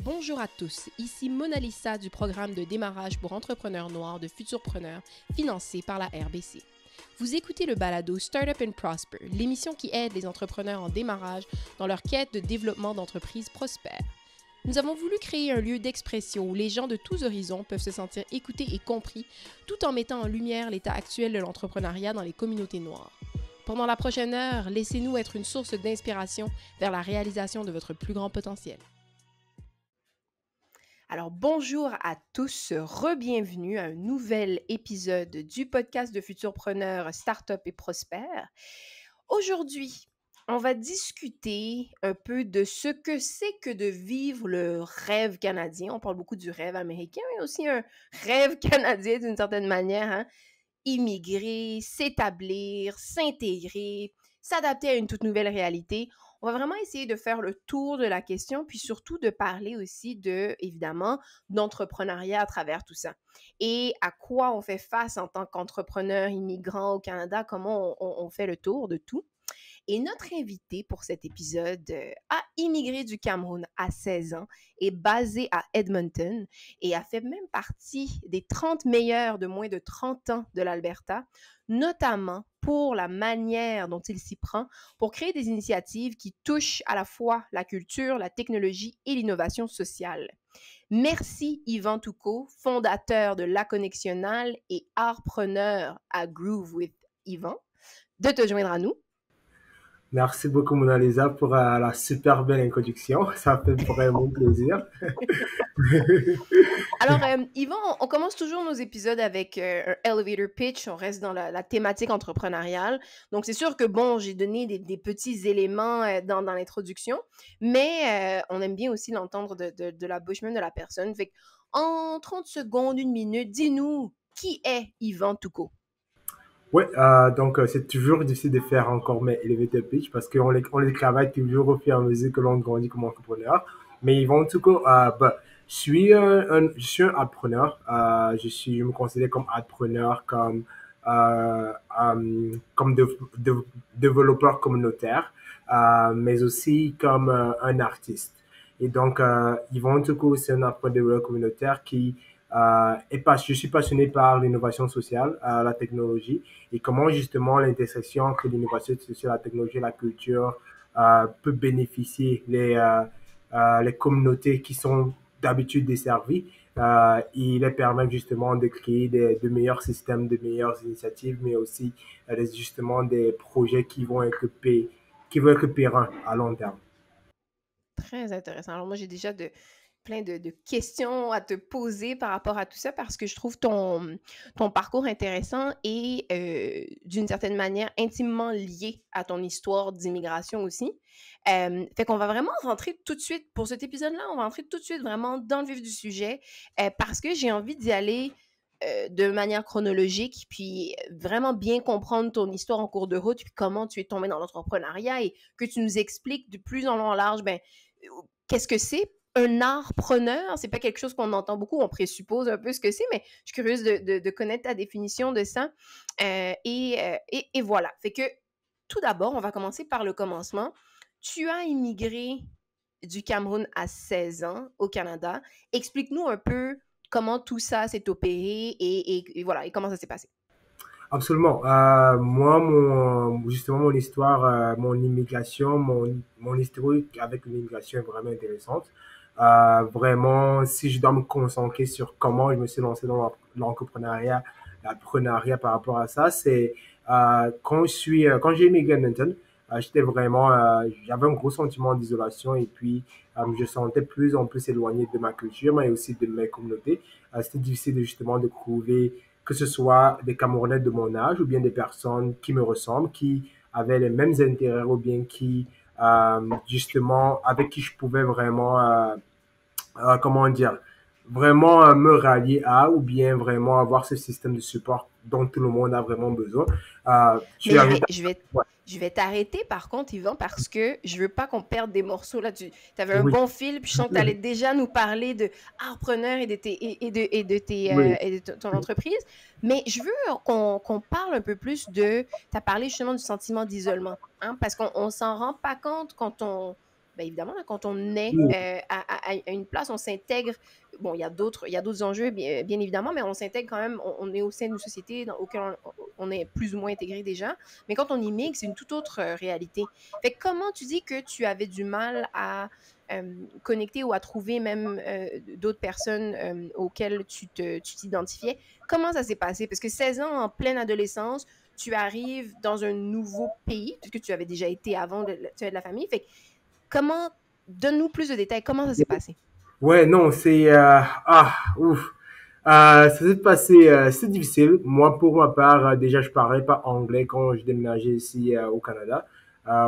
Bonjour à tous, ici Mona Lisa du programme de démarrage pour entrepreneurs noirs de Futurpreneurs financé par la RBC. Vous écoutez le balado Startup and Prosper, l'émission qui aide les entrepreneurs en démarrage dans leur quête de développement d'entreprises prospères. Nous avons voulu créer un lieu d'expression où les gens de tous horizons peuvent se sentir écoutés et compris, tout en mettant en lumière l'état actuel de l'entrepreneuriat dans les communautés noires. Pendant la prochaine heure, laissez-nous être une source d'inspiration vers la réalisation de votre plus grand potentiel. Alors, bonjour à tous, re-bienvenue à un nouvel épisode du podcast de Futurpreneurs Startup et Prospères. Aujourd'hui, on va discuter un peu de ce que c'est que de vivre le rêve canadien. On parle beaucoup du rêve américain, mais aussi un rêve canadien d'une certaine manière, hein? Immigrer, s'établir, s'intégrer, s'adapter à une toute nouvelle réalité. On va vraiment essayer de faire le tour de la question, puis surtout de parler aussi évidemment, d'entrepreneuriat à travers tout ça. Et à quoi on fait face en tant qu'entrepreneur immigrant au Canada, comment on fait le tour de tout. Et notre invité pour cet épisode a immigré du Cameroun à 16 ans, est basé à Edmonton et a fait même partie des 30 meilleurs de moins de 30 ans de l'Alberta, notamment pour la manière dont il s'y prend pour créer des initiatives qui touchent à la fois la culture, la technologie et l'innovation sociale. Merci Yvan Toucault, fondateur de La Connectionnale et artpreneur à Groove with Yvan, de te joindre à nous. Merci beaucoup, Mona Lisa, pour la super belle introduction. Ça fait vraiment plaisir. Alors, Yvan, on commence toujours nos épisodes avec un elevator pitch. On reste dans la thématique entrepreneuriale. Donc, c'est sûr que, bon, j'ai donné des petits éléments dans l'introduction, mais on aime bien aussi l'entendre de la bouche même de la personne. Fait en 30 secondes, une minute, dis-nous, qui est Yvan Toucault? Oui, donc c'est toujours difficile de faire encore mes elevator pitch parce qu'on les travaille toujours au fur et à mesure que l'on grandit comme entrepreneur. Mais ils vont tout cas, je suis un entrepreneur. Je me considère comme entrepreneur, comme développeur communautaire, mais aussi comme un artiste. Et donc, Yvon Toucault, c'est un entrepreneur communautaire je suis passionné par l'innovation sociale, la technologie et comment justement l'intersection entre l'innovation sociale, la technologie et la culture peut bénéficier les communautés qui sont d'habitude desservies. Il les permet justement de créer de meilleurs systèmes, de meilleures initiatives, mais aussi justement des projets qui vont être périns à long terme. Très intéressant. Alors, moi, j'ai déjà plein de questions à te poser par rapport à tout ça parce que je trouve ton parcours intéressant et d'une certaine manière intimement lié à ton histoire d'immigration aussi. Fait qu'on va vraiment rentrer tout de suite, pour cet épisode-là, on va rentrer tout de suite vraiment dans le vif du sujet parce que j'ai envie d'y aller de manière chronologique, puis vraiment bien comprendre ton histoire en cours de route, puis comment tu es tombé dans l'entrepreneuriat et que tu nous expliques de plus en long en large, qu'est-ce que c'est un artpreneur? C'est pas quelque chose qu'on entend beaucoup, on présuppose un peu ce que c'est, mais je suis curieuse de connaître ta définition de ça. Et voilà. Fait que, tout d'abord, on va commencer par le commencement. Tu as immigré du Cameroun à 16 ans au Canada. Explique-nous un peu comment tout ça s'est opéré et voilà, et comment ça s'est passé. Absolument. Justement, mon histoire, mon immigration, mon historique avec l'immigration est vraiment intéressante. Vraiment, si je dois me concentrer sur comment je me suis lancé dans l'entrepreneuriat par rapport à ça, c'est quand j'ai immigré à Edmonton, j'avais un gros sentiment d'isolation et puis je sentais plus en plus éloigné de ma culture, mais aussi de mes communautés. C'était difficile justement de trouver que ce soit des Camerounais de mon âge ou bien des personnes qui me ressemblent, qui avaient les mêmes intérêts ou bien justement, avec qui je pouvais vraiment, comment dire, vraiment me rallier à ou bien vraiment avoir ce système de support dont tout le monde a vraiment besoin. Mais je vais t'arrêter par contre, Yvan, parce que je veux pas qu'on perde des morceaux là. Tu avais un Oui. bon fil, puis je sens que tu allais déjà nous parler de Artpreneur et Oui. et de ton entreprise. Mais je veux qu'on parle un peu plus tu as parlé justement du sentiment d'isolement, hein, parce qu'on s'en rend pas compte quand Bien évidemment, là, quand on est Oui, à une place, on s'intègre. Bon, il y a d'autres enjeux, bien évidemment, mais on s'intègre quand même. On est au sein d'une société dans laquelle on est plus ou moins intégré déjà. Mais quand on immigre, c'est une toute autre réalité. Fait que comment tu dis que tu avais du mal à connecter ou à trouver même d'autres personnes auxquelles tu t'identifiais? Comment ça s'est passé? Parce que 16 ans en pleine adolescence, tu arrives dans un nouveau pays, puisque tu avais déjà été avant, tu avais de la famille. Fait que comment, donne-nous plus de détails, comment ça s'est passé? ouais, non, c'est ouf. Ça s'est passé, c'est difficile. Moi, pour ma part, déjà, je parlais pas anglais quand je déménageais ici au Canada.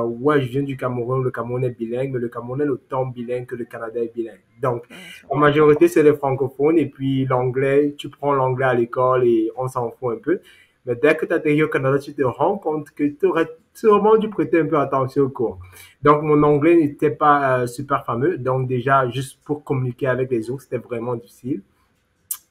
Ouais, je viens du Cameroun. Le Cameroun est bilingue, mais le Cameroun est autant bilingue que le Canada est bilingue. Donc, Ah, je en comprends. majorité, c'est les francophones. Et puis, l'anglais, tu prends l'anglais à l'école et on s'en fout un peu. Mais dès que tu atterris au Canada, tu te rends compte que tu aurais sûrement dû prêter un peu attention au cours. Donc, mon anglais n'était pas super fameux. Donc, déjà, juste pour communiquer avec les autres, c'était vraiment difficile.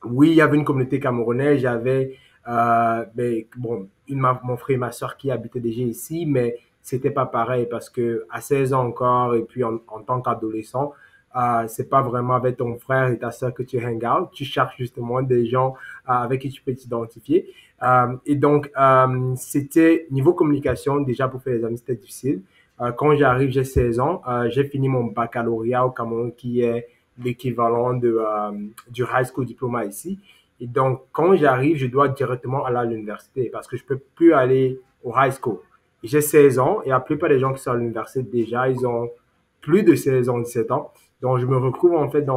Oui, il y avait une communauté camerounaise. J'avais, bon, mon frère et ma soeur qui habitaient déjà ici, mais c'était pas pareil parce que à 16 ans encore, et puis en tant qu'adolescent, c'est pas vraiment avec ton frère et ta soeur que tu hang out. Tu cherches justement des gens avec qui tu peux t'identifier. Et donc, c'était niveau communication, déjà pour faire des amis, c'était difficile. Quand j'arrive, j'ai 16 ans, j'ai fini mon baccalauréat au Cameroun, qui est l'équivalent du high school diploma ici. Et donc, quand j'arrive, je dois directement aller à l'université parce que je peux plus aller au high school. J'ai 16 ans et la plupart des gens qui sont à l'université déjà, ils ont plus de 16 ans, 17 ans. Donc, je me retrouve en fait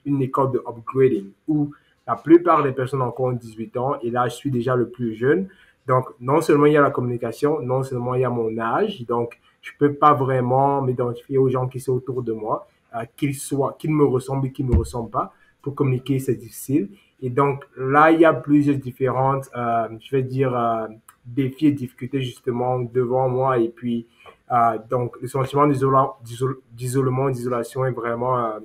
une école de upgrading où la plupart des personnes ont encore 18 ans et là, je suis déjà le plus jeune. Donc, non seulement il y a la communication, non seulement il y a mon âge, donc je peux pas vraiment m'identifier aux gens qui sont autour de moi, qu'ils me ressemblent et qu'ils me ressemblent pas. Pour communiquer, c'est difficile. Et donc, là, il y a plusieurs différentes, je vais dire, défis et difficultés justement devant moi. Et puis, donc, le sentiment d'isolement, d'isolation est vraiment,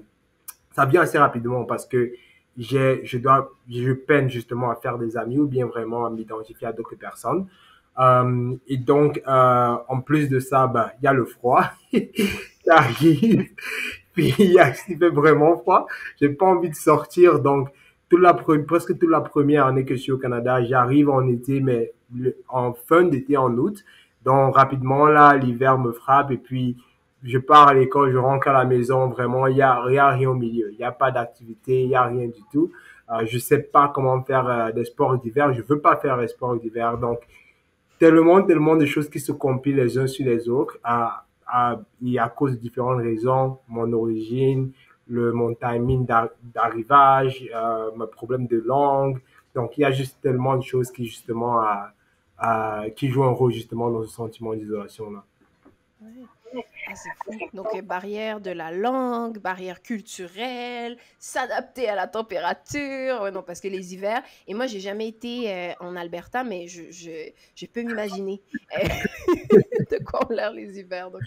ça vient assez rapidement parce que je peine justement à faire des amis ou bien vraiment à m'identifier à d'autres personnes. Et donc, en plus de ça, ben, il y a le froid qui arrive. Puis, il fait vraiment froid. J'ai pas envie de sortir. Donc, presque toute la première année que je suis au Canada, j'arrive en été, mais en fin d'été, en août. Donc, rapidement, là, l'hiver me frappe et puis je pars à l'école, je rentre à la maison. Vraiment, il y a rien au milieu. Il n'y a pas d'activité, il n'y a rien du tout. Je sais pas comment faire des sports d'hiver. Je veux pas faire des sports d'hiver. Donc, tellement de choses qui se compilent les uns sur les autres et à cause de différentes raisons, mon origine, mon timing d'arrivage, mes problèmes de langue. Donc, il y a juste tellement de choses qui, justement, qui jouent un rôle, justement, dans ce sentiment d'isolation-là. Ouais. Ah, c'est fou. Donc, barrière de la langue, barrière culturelle, s'adapter à la température. Ouais, non, parce que les hivers. Et moi, j'ai jamais été en Alberta, mais je peux m'imaginer de quoi ont l'air les hivers. Donc,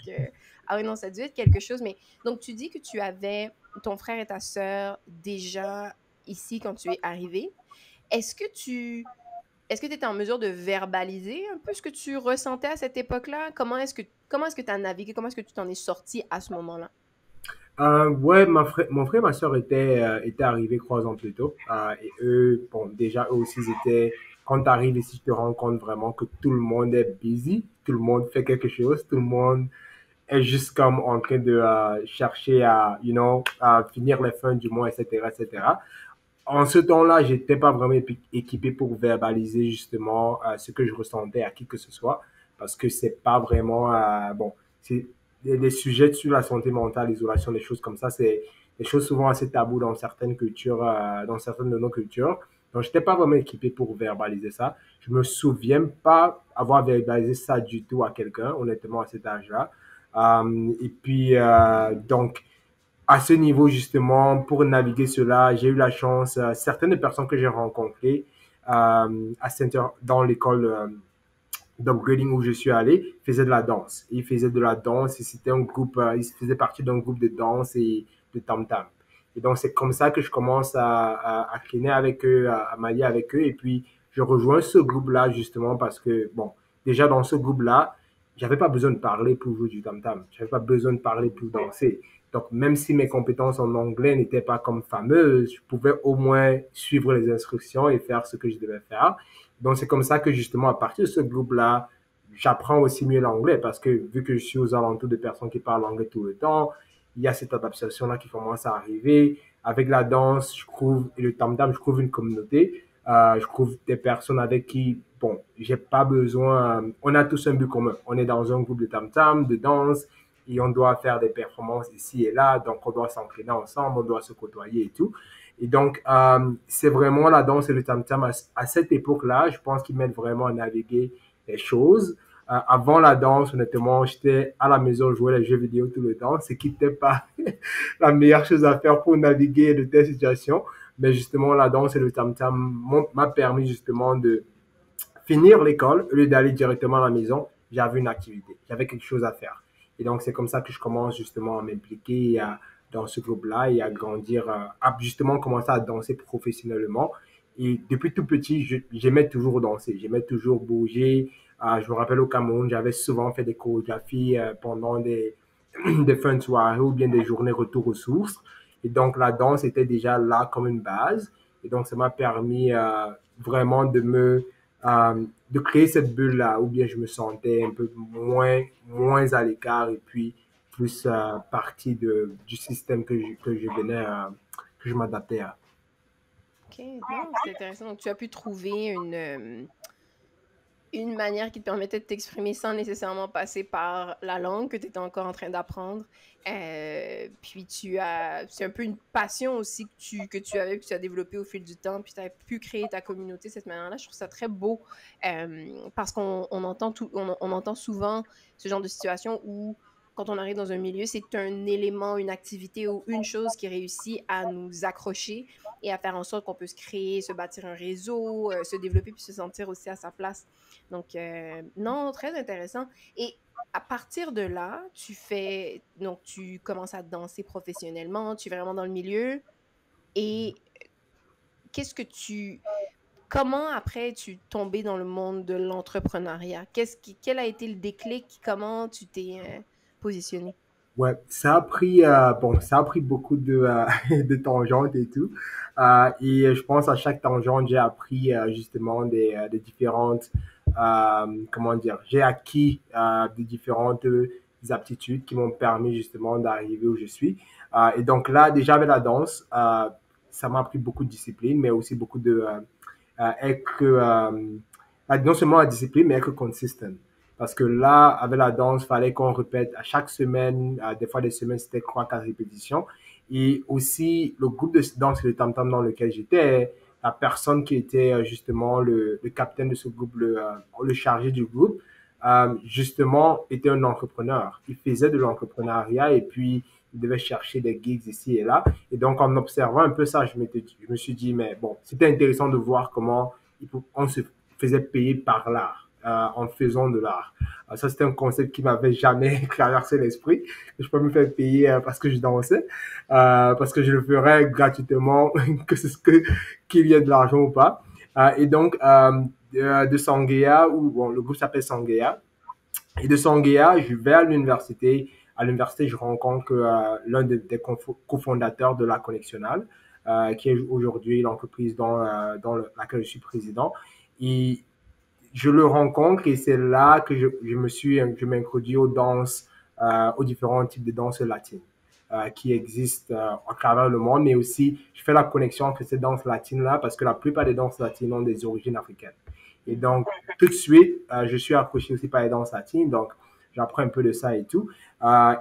ah oui, non, ça a dû être quelque chose. Mais donc, tu dis que tu avais ton frère et ta sœur déjà ici quand tu es arrivé. Est-ce que tu Est-ce que tu étais en mesure de verbaliser un peu ce que tu ressentais à cette époque-là? Comment est-ce que tu as navigué? Comment est-ce que tu t'en es sorti à ce moment-là? Ouais, mon frère et ma soeur étaient arrivés 3 ans plus tôt. Et eux, bon, déjà, eux aussi, ils étaient, quand tu arrives ici, tu te rends compte vraiment que tout le monde est busy, tout le monde fait quelque chose, tout le monde est juste comme en train de chercher à, à finir les fins du mois, etc., etc. En ce temps-là, j'étais pas vraiment équipé pour verbaliser justement ce que je ressentais à qui que ce soit, parce que c'est pas vraiment bon. C'est des sujets sur la santé mentale, l'isolation, des choses comme ça, c'est des choses souvent assez taboues dans certaines cultures, dans certaines de nos cultures. Donc, j'étais pas vraiment équipé pour verbaliser ça. Je me souviens pas avoir verbalisé ça du tout à quelqu'un, honnêtement, à cet âge-là. Et puis, donc, à ce niveau, justement, pour naviguer cela, j'ai eu la chance, certaines personnes que j'ai rencontrées dans l'école d'upgrading où je suis allé faisaient de la danse. Ils faisaient de la danse et c'était un groupe, ils faisaient partie d'un groupe de danse et de tam-tam. Et donc, c'est comme ça que je commence à cliner avec eux, à m'allier avec eux. Et puis, je rejoins ce groupe-là justement parce que, bon, déjà dans ce groupe-là, j'avais pas besoin de parler pour jouer du tam-tam. J'avais pas besoin de parler pour danser. Donc, même si mes compétences en anglais n'étaient pas comme fameuses, je pouvais au moins suivre les instructions et faire ce que je devais faire. Donc, c'est comme ça que justement, à partir de ce groupe-là, j'apprends aussi mieux l'anglais parce que vu que je suis aux alentours de personnes qui parlent anglais tout le temps, il y a cette adaptation-là qui commence à arriver. Avec la danse, je trouve, et le tam-tam, je trouve une communauté. Je trouve des personnes avec qui, bon, j'ai pas besoin, on a tous un but commun. On est dans un groupe de tam-tam, de danse, et on doit faire des performances ici et là, donc on doit s'entraîner ensemble, on doit se côtoyer et tout. Et donc, c'est vraiment la danse et le tam-tam à cette époque-là, je pense qu'ils m'aident vraiment à naviguer les choses. Avant la danse, honnêtement, j'étais à la maison, je jouais les jeux vidéo tout le temps, ce qui n'était pas la meilleure chose à faire pour naviguer de telles situations. Mais justement, la danse et le tam-tam m'a permis justement de finir l'école, au lieu d'aller directement à la maison, j'avais une activité, j'avais quelque chose à faire. Et donc, c'est comme ça que je commence justement à m'impliquer dans ce groupe-là et à grandir, à justement commencer à danser professionnellement. Et depuis tout petit, j'aimais toujours danser, j'aimais toujours bouger. Je me rappelle au Cameroun, j'avais souvent fait des chorégraphies pendant des fins de soirée ou bien des journées retour aux sources. Et donc, la danse était déjà là comme une base. Et donc, ça m'a permis vraiment de créer cette bulle-là, où bien je me sentais un peu moins à l'écart et puis plus partie du système que je venais, que je m'adaptais à. OK, non, c'est intéressant. Donc, tu as pu trouver une manière qui te permettait de t'exprimer sans nécessairement passer par la langue que tu étais encore en train d'apprendre. Puis c'est un peu une passion aussi que tu avais, que tu as développée au fil du temps, puis tu as pu créer ta communauté de cette manière-là. Je trouve ça très beau parce qu'on entend on entend souvent ce genre de situation où quand on arrive dans un milieu, c'est un élément, une activité ou une chose qui réussit à nous accrocher et à faire en sorte qu'on peut se créer, se bâtir un réseau, se développer puis se sentir aussi à sa place. Donc, non, très intéressant. Et à partir de là, donc tu commences à danser professionnellement, tu es vraiment dans le milieu. Et qu'est-ce que comment après tu tombé dans le monde de l'entrepreneuriat? Quel a été le déclic? Comment tu t'es positionné? Ouais, ça a pris beaucoup de tangentes et tout. Et je pense à chaque tangente, j'ai appris justement des différentes, comment dire, j'ai acquis des différentes aptitudes qui m'ont permis justement d'arriver où je suis. Et donc là, déjà avec la danse, ça m'a appris beaucoup de discipline, mais aussi beaucoup être, non seulement la discipline, mais être consistent. Parce que là, avec la danse, il fallait qu'on répète à chaque semaine, des fois des semaines, c'était 3, 4 répétitions. Et aussi, le groupe de danse, le tam-tam dans lequel j'étais, la personne qui était justement le capitaine de ce groupe, le chargé du groupe, justement, était un entrepreneur. Il faisait de l'entrepreneuriat et puis il devait chercher des gigs ici et là. Et donc, en observant un peu ça, je me suis dit, mais bon, c'était intéressant de voir comment on se faisait payer par l'art. En faisant de l'art. Ça, c'était un concept qui m'avait jamais traversé l'esprit. Je peux me faire payer parce que je dansais, parce que je le ferais gratuitement, que ce que qu'il y ait de l'argent ou pas. Et donc, de Sangeya, où bon, le groupe s'appelle Sangeya, et de Sangeya, je vais à l'université. À l'université, je rencontre l'un des cofondateurs de la Connectionnal, qui est aujourd'hui l'entreprise dans laquelle je suis président. Et je le rencontre et c'est là que je m'introduis aux danses, aux différents types de danses latines qui existent à travers le monde, mais aussi je fais la connexion entre ces danses latines-là parce que la plupart des danses latines ont des origines africaines. Et donc, tout de suite, je suis accroché aussi par les danses latines, donc j'apprends un peu de ça et tout.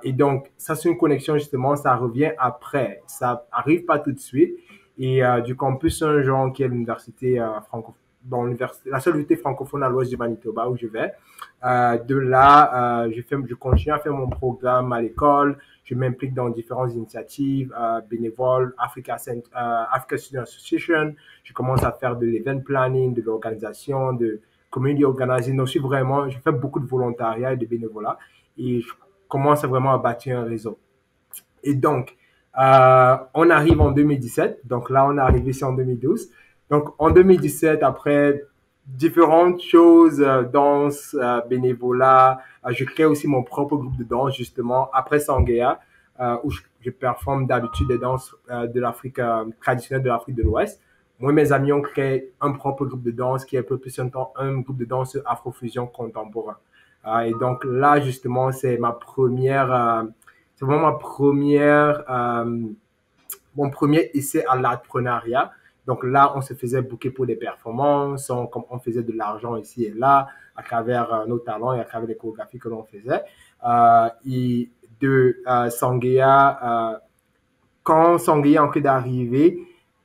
Et donc, ça, c'est une connexion justement, ça revient après, ça arrive pas tout de suite. Et du campus Saint-Jean, qui est l'université francophone, dans la seule unité francophone à l'ouest du Manitoba où je vais. De là, je continue à faire mon programme à l'école. Je m'implique dans différentes initiatives bénévoles, Africa Student Association. Je commence à faire de l'event planning, de l'organisation, de community organizing. Donc, je fais beaucoup de volontariat et de bénévolat et je commence vraiment à bâtir un réseau. Et donc, on arrive en 2017. Donc là, on est arrivé ici en 2012. Donc, en 2017, après différentes choses, danse, bénévolat. Je crée aussi mon propre groupe de danse, justement, après Sangeya, où je performe d'habitude des danses de l'Afrique traditionnelle de l'Afrique de l'Ouest. Moi et mes amis, on crée un propre groupe de danse qui est un peu plus un groupe de danse afrofusion contemporain. Et donc là, justement, c'est vraiment mon premier essai à l'entrepreneuriat. Donc là, on se faisait booker pour des performances, on faisait de l'argent ici et là à travers nos talents et à travers les chorégraphies que l'on faisait. Et de Sangeya, quand Sangeya est en train d'arriver,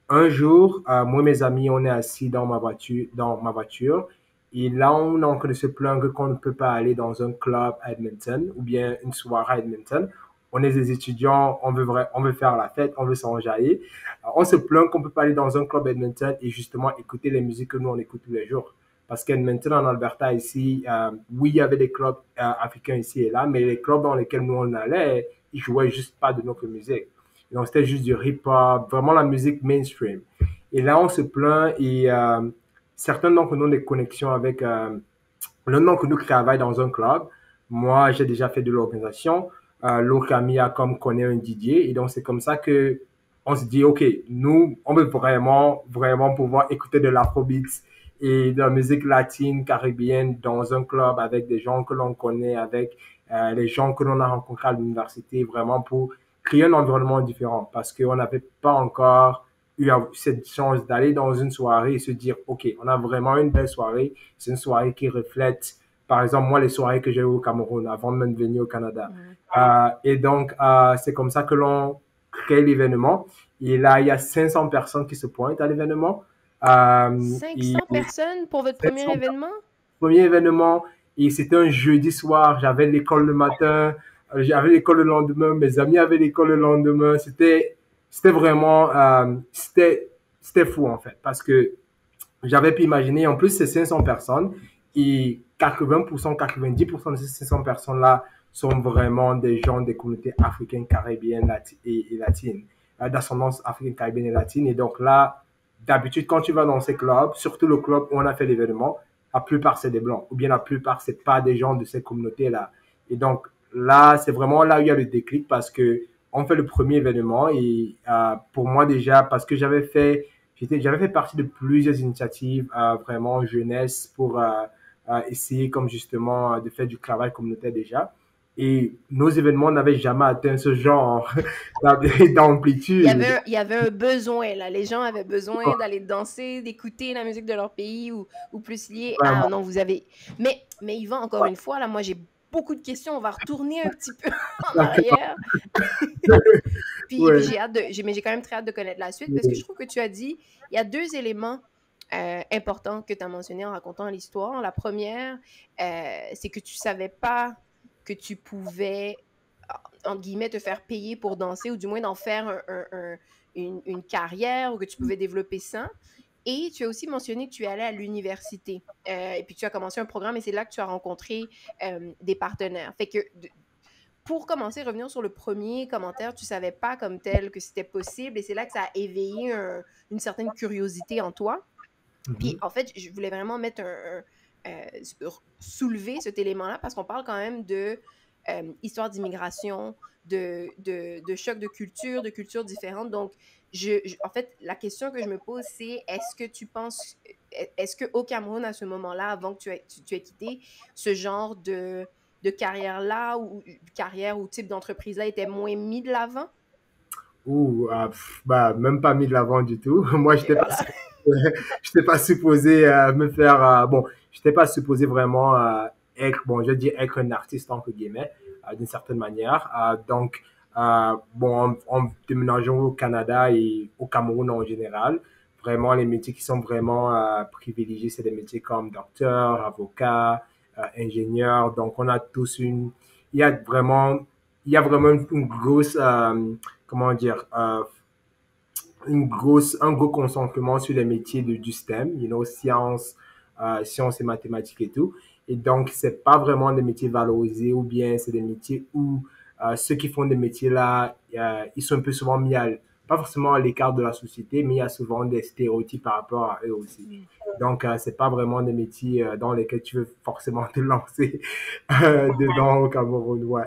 un jour, moi et mes amis, on est assis dans ma voiture, et là, on est en train de se plaindre qu'on ne peut pas aller dans un club à Edmonton ou bien une soirée à Edmonton. On est des étudiants, on veut faire la fête, on veut s'enjailler. On se plaint qu'on ne peut pas aller dans un club à Edmonton et justement écouter les musiques que nous, on écoute tous les jours. Parce qu'Edmonton, en Alberta, ici, oui, il y avait des clubs africains ici et là, mais les clubs dans lesquels nous, on allait, ils jouaient juste pas de notre musique. Donc, c'était juste du hip-hop, vraiment la musique mainstream. Et là, on se plaint et certains d'entre nous ont des connexions avec l'un d'entre nous qui travaille dans un club. Moi, j'ai déjà fait de l'organisation. L'autre ami a comme connaît un Didier. Et donc, c'est comme ça que on se dit, OK, nous, on veut vraiment, vraiment pouvoir écouter de l'afrobeat et de la musique latine, caribéenne dans un club avec des gens que l'on connaît, avec les gens que l'on a rencontrés à l'université, vraiment pour créer un environnement différent parce qu'on n'avait pas encore eu cette chance d'aller dans une soirée et se dire, OK, on a vraiment une belle soirée. C'est une soirée qui reflète, par exemple, moi, les soirées que j'ai eues au Cameroun avant de venir au Canada. Et donc, c'est comme ça que l'on crée l'événement. Et là, il y a 500 personnes qui se pointent à l'événement. 500 personnes pour votre premier 500 événement? Premier événement, et c'était un jeudi soir. J'avais l'école le matin, j'avais l'école le lendemain, mes amis avaient l'école le lendemain. C'était vraiment, c'était fou en fait, parce que j'avais pu imaginer, en plus c'est 500 personnes, et 80%, 90% de ces 500 personnes-là sont vraiment des gens des communautés africaines, caribéennes et latines, d'ascendance africaine, caribéenne et latine. Et donc là, d'habitude, quand tu vas dans ces clubs, surtout le club où on a fait l'événement, la plupart c'est des blancs, ou bien la plupart c'est pas des gens de ces communautés-là. Et donc là, c'est vraiment là où il y a le déclic parce que on fait le premier événement et pour moi déjà, parce que j'avais fait partie de plusieurs initiatives vraiment jeunesse pour essayer comme justement de faire du travail communautaire déjà. Et nos événements n'avaient jamais atteint ce genre d'amplitude. Il y avait un besoin, là. Les gens avaient besoin d'aller danser, d'écouter la musique de leur pays ou plus lié à... Vraiment. Non, vous avez... Mais Yvan, encore une fois, là, moi, j'ai beaucoup de questions. On va retourner un petit peu en arrière. Puis Ouais. mais j'ai quand même très hâte de connaître la suite parce que je trouve que tu as dit, il y a deux éléments importants que tu as mentionnés en racontant l'histoire. La première, c'est que tu savais pas que tu pouvais, entre guillemets, te faire payer pour danser ou du moins d'en faire une carrière ou que tu pouvais développer ça. Et tu as aussi mentionné que tu allais à l'université et puis tu as commencé un programme et c'est là que tu as rencontré des partenaires. Fait que pour commencer, revenir sur le premier commentaire, tu savais pas comme tel que c'était possible et c'est là que ça a éveillé une certaine curiosité en toi. Puis Mhm. en fait, je voulais vraiment mettre soulever cet élément-là parce qu'on parle quand même de histoire d'immigration, de choc de cultures différentes. Donc, en fait, la question que je me pose, c'est est-ce qu'au Cameroun, à ce moment-là, avant que tu aies quitté, ce genre de carrière-là ou carrière ou type d'entreprise-là était moins mis de l'avant? Ou bah, même pas mis de l'avant du tout. Moi, Et voilà. j'étais pas supposé me faire. Bon, j'étais pas supposé vraiment être, bon, je dis être un artiste entre guillemets, d'une certaine manière. Donc, bon, en déménageant au Canada et au Cameroun en général, vraiment les métiers qui sont vraiment privilégiés, c'est des métiers comme docteur, avocat, ingénieur. Donc, on a tous il y a vraiment, il y a vraiment une grosse comment dire, un gros concentrement sur les métiers du STEM, sciences, sciences et mathématiques et tout. Et donc, c'est pas vraiment des métiers valorisés ou bien c'est des métiers où ceux qui font des métiers là, ils sont un peu souvent pas forcément à l'écart de la société, mais il y a souvent des stéréotypes par rapport à eux aussi. Donc, c'est pas vraiment des métiers dans lesquels tu veux forcément te lancer dedans au Cameroun. Ouais.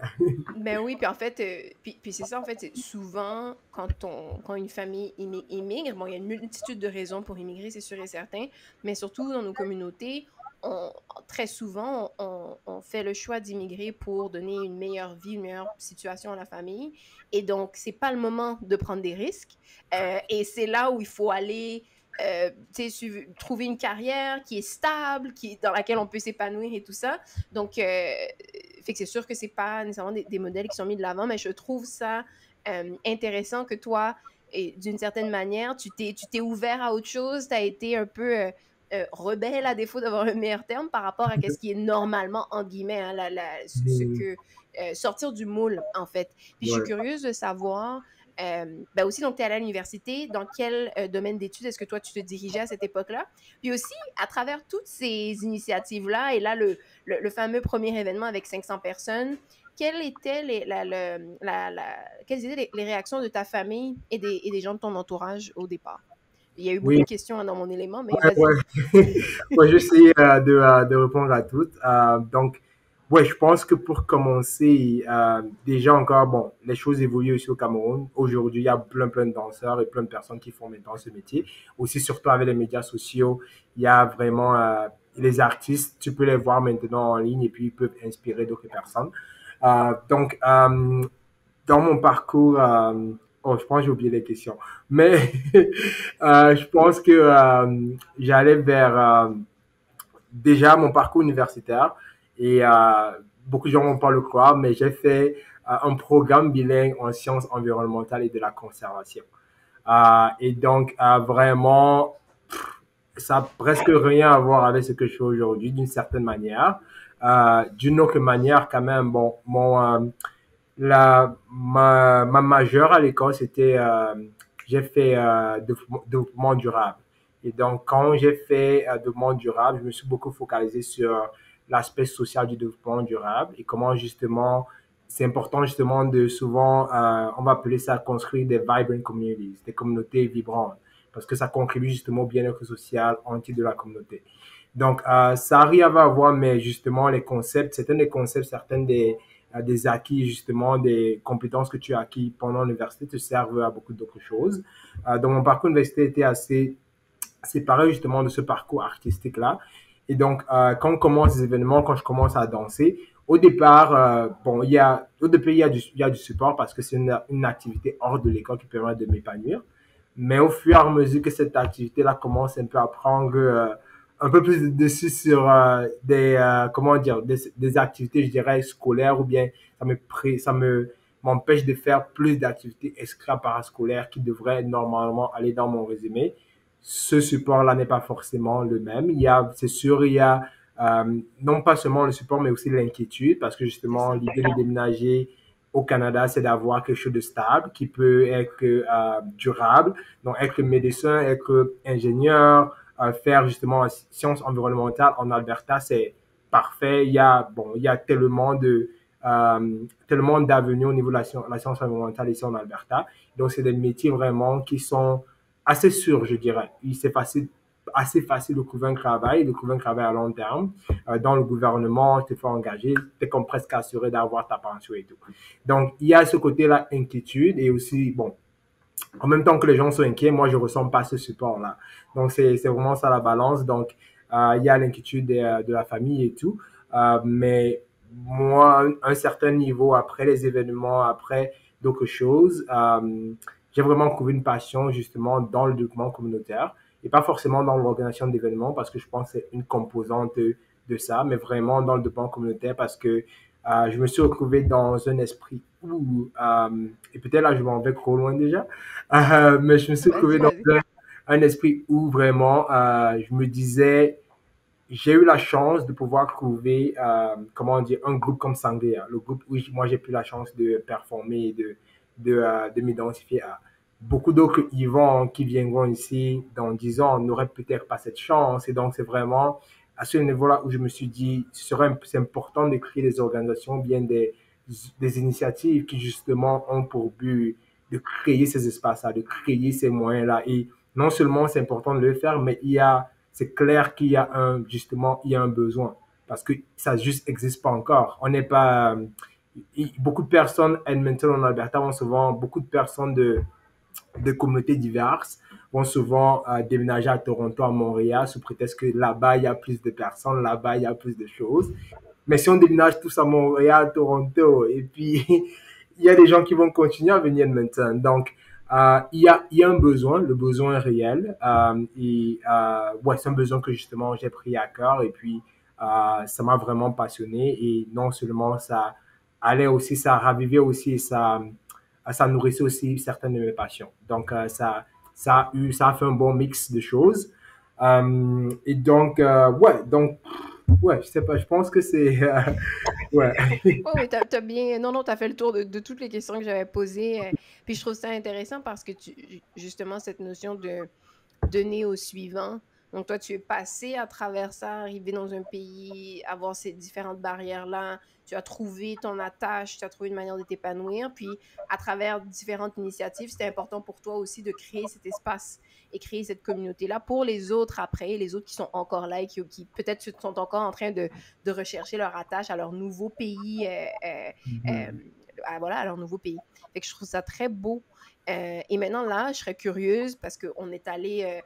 Ben oui, puis en fait, puis c'est ça, en fait, c'est souvent quand une famille immigre, bon, il y a une multitude de raisons pour immigrer, c'est sûr et certain, mais surtout dans nos communautés, on, très souvent, on fait le choix d'immigrer pour donner une meilleure vie, une meilleure situation à la famille, et donc, c'est pas le moment de prendre des risques, et c'est là où il faut aller, tu sais, trouver une carrière qui est stable, dans laquelle on peut s'épanouir et tout ça. Donc, fait que c'est sûr que c'est pas nécessairement des modèles qui sont mis de l'avant, mais je trouve ça intéressant que toi, d'une certaine manière, tu t'es ouvert à autre chose, tu as été un peu rebelle, à défaut d'avoir un meilleur terme, par rapport à ce qui est normalement, entre guillemets, hein, ce Mm, que sortir du moule, en fait. Puis je suis ouais. curieuse de savoir, ben aussi, donc tu es allé à l'université, dans quel domaine d'études est-ce que toi tu te dirigeais à cette époque-là? Puis aussi, à travers toutes ces initiatives-là, et là, le fameux premier événement avec 500 personnes, quelles étaient quelles étaient les réactions de ta famille et des gens de ton entourage au départ? Il y a eu beaucoup Oui, de questions dans mon élément, mais ouais, vas-y. ouais. Moi, j'essaie de répondre à toutes. Donc, ouais, je pense que pour commencer, déjà encore, bon, les choses évoluent aussi au Cameroun. Aujourd'hui, il y a plein de danseurs et plein de personnes qui font maintenant ce métier. Aussi, surtout avec les médias sociaux, il y a vraiment les artistes, tu peux les voir maintenant en ligne et puis ils peuvent inspirer d'autres personnes. Donc, dans mon parcours, oh, je pense que j'ai oublié les questions, mais je pense que j'allais vers déjà mon parcours universitaire et beaucoup de gens vont pas le croire, mais j'ai fait un programme bilingue en sciences environnementales et de la conservation. Et donc, vraiment, ça n'a presque rien à voir avec ce que je fais aujourd'hui, d'une certaine manière. D'une autre manière, quand même, bon, ma majeure à l'école, c'était, j'ai fait développement durable. Et donc, quand j'ai fait développement durable, je me suis beaucoup focalisé sur l'aspect social du développement durable et comment justement, c'est important justement de souvent, on va appeler ça construire des vibrant communities, des communautés vibrantes, parce que ça contribue justement au bien-être social entier de la communauté. Donc, ça arrive à voir, mais justement, les concepts, certains des concepts, certaines des acquis, justement, des compétences que tu as acquis pendant l'université te servent à beaucoup d'autres choses. Donc, mon parcours universitaire était assez séparé justement de ce parcours artistique-là. Et donc, quand on commence les événements, quand je commence à danser, au départ, bon, au départ, il y a du support parce que c'est une activité hors de l'école qui permet de m'épanouir. Mais au fur et à mesure que cette activité-là commence un peu à prendre un peu plus de dessus sur comment dire, des activités, je dirais, scolaires ou bien ça m'empêche de faire plus d'activités extra-parascolaires qui devraient normalement aller dans mon résumé. Ce support-là n'est pas forcément le même. C'est sûr, il y a non pas seulement le support, mais aussi l'inquiétude, parce que C'est justement, ça. l'idée de déménager au Canada, c'est d'avoir quelque chose de stable, qui peut être durable. Donc, être médecin, être ingénieur, faire justement sciences environnementales en Alberta, c'est parfait. Il y a tellement d'avenues au niveau de la science environnementale ici en Alberta. Donc, c'est des métiers vraiment qui sont assez sûrs, je dirais. C'est assez facile de trouver un travail à long terme. Dans le gouvernement, tu te fais engager, tu es comme presque assuré d'avoir ta pension et tout. Donc, il y a ce côté-là, inquiétude, et aussi, bon, en même temps que les gens sont inquiets, moi, je ne ressens pas ce support-là. Donc, c'est vraiment ça la balance. Donc, il y a l'inquiétude de la famille et tout. Mais moi, un certain niveau, après les événements, après d'autres choses, j'ai vraiment trouvé une passion justement dans le développement communautaire et pas forcément dans l'organisation d'événements parce que je pense que c'est une composante de ça, mais vraiment dans le développement communautaire parce que je me suis retrouvé dans un esprit où, et peut-être là je m'en vais trop loin déjà, mais je me suis retrouvé Vas-y, dans vas-y. un esprit où vraiment je me disais, j'ai eu la chance de pouvoir trouver, comment dire, un groupe comme Sangria, le groupe où moi j'ai eu la chance de performer et de m'identifier à. Beaucoup d'autres y vont, qui viendront ici dans 10 ans, n'auraient peut-être pas cette chance. Et donc, c'est vraiment à ce niveau-là où je me suis dit, c'est important de créer des organisations, bien des initiatives qui justement ont pour but de créer ces espaces-là, de créer ces moyens-là. Et non seulement c'est important de le faire, mais c'est clair qu'il y a justement, il y a un besoin parce que ça juste existe pas encore. On n'est pas, beaucoup de personnes, Edmonton en Alberta, ont souvent beaucoup de personnes de communautés diverses vont souvent déménager à Toronto, à Montréal, sous prétexte que là-bas, il y a plus de personnes, là-bas, il y a plus de choses. Mais si on déménage tous à Montréal, Toronto, et puis il y a des gens qui vont continuer à venir maintenant. Donc, il y a un besoin, le besoin est réel. Ouais, c'est un besoin que justement j'ai pris à cœur. Et puis, ça m'a vraiment passionné. Et non seulement ça allait aussi, ça ravivait aussi, ça nourrissait aussi certaines de mes passions. Donc, ça a fait un bon mix de choses. Et donc, ouais, je sais pas, je pense que c'est, ouais. Oui, oui, t'as bien. Non, non, t'as fait le tour de toutes les questions que j'avais posées. Puis je trouve ça intéressant parce que justement, cette notion de donner au suivant. Donc, toi, tu es passé à travers ça, arrivé dans un pays, avoir ces différentes barrières-là. Tu as trouvé ton attache, tu as trouvé une manière de t'épanouir. Puis, à travers différentes initiatives, c'était important pour toi aussi de créer cet espace et créer cette communauté-là pour les autres après, les autres qui sont encore là et qui peut-être sont encore en train de rechercher leur attache à leur nouveau pays, Mhm. voilà, à leur nouveau pays. Fait que je trouve ça très beau. Et maintenant, là, je serais curieuse parce qu'on est allé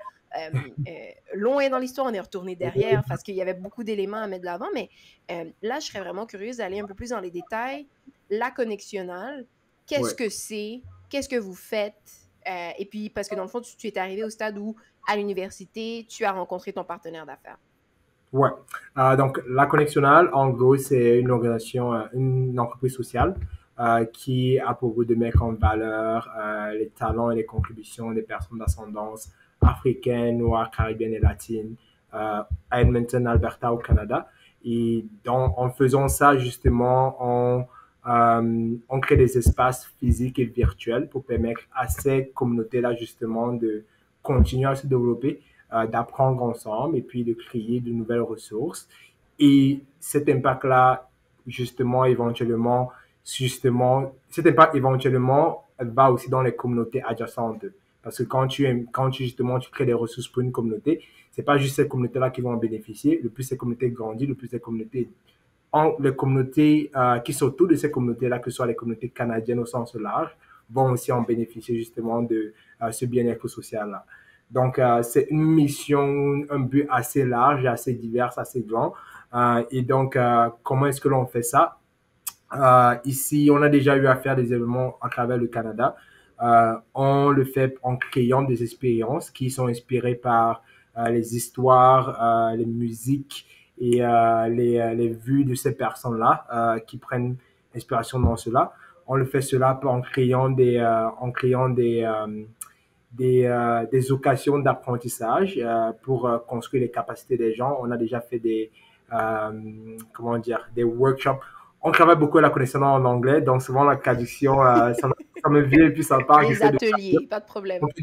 loin dans l'histoire, on est retourné derrière parce qu'il y avait beaucoup d'éléments à mettre de l'avant, mais là, je serais vraiment curieuse d'aller un peu plus dans les détails. La connexionale, qu'est-ce Ouais. que c'est? Qu'est-ce que vous faites? Et puis, parce que dans le fond, tu es arrivé au stade où, à l'université, tu as rencontré ton partenaire d'affaires. Ouais. Donc, la Connectionnal, en gros, c'est une organisation, une entreprise sociale qui a pour but de mettre en valeur les talents et les contributions des personnes d'ascendance africaine, noire, caribéenne et latine à Edmonton, Alberta, au Canada. Et donc, en faisant ça, justement, on crée des espaces physiques et virtuels pour permettre à ces communautés-là, justement, de continuer à se développer, d'apprendre ensemble et puis de créer de nouvelles ressources. Et cet impact-là, cet impact éventuellement va aussi dans les communautés adjacentes. Parce que justement tu crées des ressources pour une communauté, c'est pas juste ces communautés-là qui vont en bénéficier. Le plus ces communautés grandissent, le plus les communautés qui sont autour de ces communautés-là, que ce soit les communautés canadiennes au sens large, vont aussi en bénéficier justement de ce bien-être social-là. Donc, c'est une mission, un but assez large, assez divers, assez grand. Et donc, comment est-ce que l'on fait ça? Ici, on a déjà eu à faire des événements à travers le Canada. On le fait en créant des expériences qui sont inspirées par les histoires, les musiques et les vues de ces personnes-là qui prennent inspiration dans cela. On le fait cela en créant des occasions d'apprentissage pour construire les capacités des gens. On a déjà fait euh, comment dire, des workshops. On travaille beaucoup à la connaissance en anglais, donc souvent la traduction, ça me vient et puis ça part. Des J'essaie de ateliers, pas de on problème. fait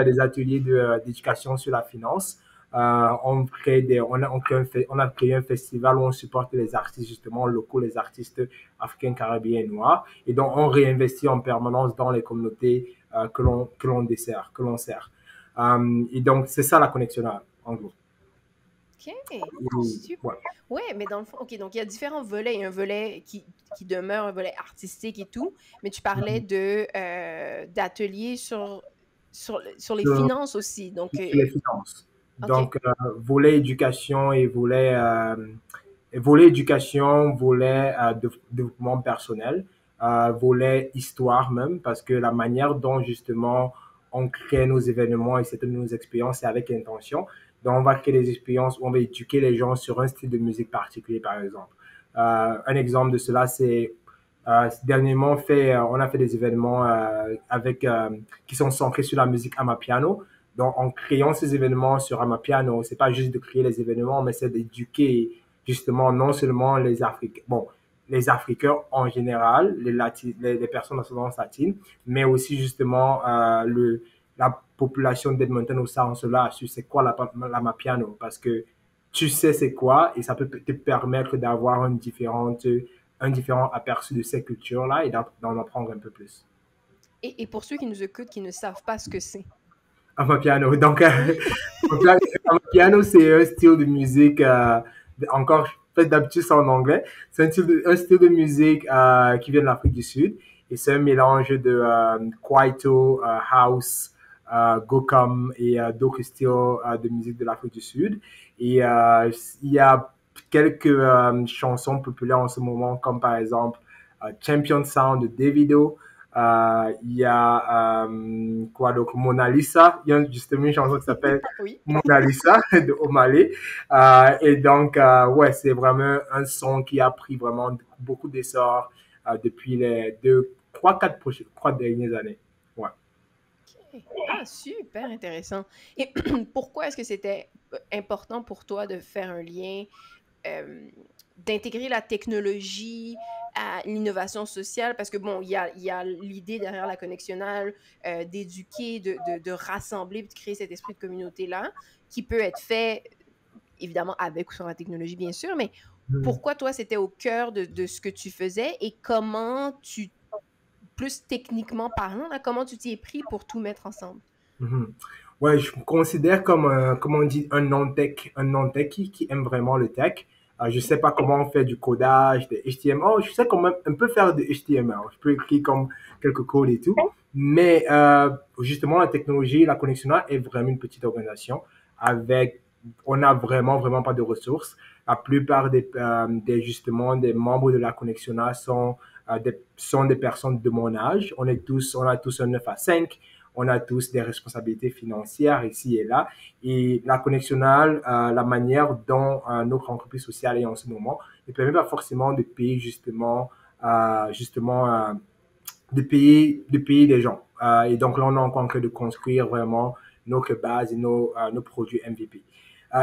des ateliers d'éducation sur la finance. On a créé un festival où on supporte les artistes justement locaux, les artistes africains, caribéens et noirs. Et donc, on réinvestit en permanence dans les communautés que l'on dessert, que l'on sert. Et donc, c'est ça la connexion, en gros. OK. Et, Super. ouais. Ouais, mais dans le fond, OK, donc il y a différents volets. Il y a un volet qui demeure un volet artistique et tout, mais tu parlais d'ateliers sur les Sur, finances aussi. Donc, sur les finances. OK. Donc, volet éducation et volet éducation, volet développement personnel, volet histoire même, parce que la manière dont justement on crée nos événements et certaines de nos expériences, c'est avec intention. Donc, on va créer des expériences où on va éduquer les gens sur un style de musique particulier, par exemple. Un exemple de cela, c'est dernièrement, on a fait des événements qui sont centrés sur la musique Amapiano. Donc, en créant ces événements sur Amapiano, c'est pas juste de créer les événements, mais c'est d'éduquer justement non seulement les Africains en général, les personnes d'ascendance latine, mais aussi justement la population d'Edmonton au sens là sur c'est quoi l'Amapiano, parce que tu sais c'est quoi et ça peut te permettre d'avoir un différent aperçu de ces cultures-là et d'en apprendre un peu plus. Et pour ceux qui nous écoutent, qui ne savent pas ce que c'est. Amapiano. Donc, Amapiano, c'est un style de musique, encore, en fait, d'habitude, c'est en anglais. C'est un style de musique qui vient de l'Afrique du Sud. Et c'est un mélange de kwaito, house, gokam et d'autres styles de musique de l'Afrique du Sud. Et il y a quelques chansons populaires en ce moment, comme par exemple Champion Sound de Davido. Il y a quoi donc Mona Lisa. Il y a justement une chanson qui s'appelle Oui. Mona Lisa de Omalé. Et donc, ouais, c'est vraiment un son qui a pris vraiment beaucoup d'essor depuis les trois dernières années. Ouais. OK. Ah, super intéressant. Et pourquoi est-ce que c'était important pour toi de faire un lien, euh, d'intégrer la technologie à l'innovation sociale? Parce que, bon, il y a l'idée derrière la connexionale, d'éduquer, de rassembler, puis de créer cet esprit de communauté-là, qui peut être fait, évidemment, avec ou sans la technologie, bien sûr, mais Mhm. pourquoi toi, c'était au cœur de ce que tu faisais et comment plus techniquement parlant, là, comment tu t'y es pris pour tout mettre ensemble? Mhm. Ouais, je me considère comme, comme on dit, un non-tech qui aime vraiment le tech. Je sais pas comment on fait du codage, de HTML. Oh, je sais comment un peu faire de HTML. Je peux écrire comme quelques codes et tout. Mais justement, la technologie, la connexion là est vraiment une petite organisation avec, on n'a vraiment pas de ressources. La plupart justement, des membres de la connexion là sont des personnes de mon âge. On a tous un 9 à 5. On a tous des responsabilités financières ici et là. Et la connexionale, la manière dont notre entreprise sociale est en ce moment, ne permet pas forcément de payer de payer des gens. Et donc là, on est encore en train de construire vraiment notre base et nos produits MVP.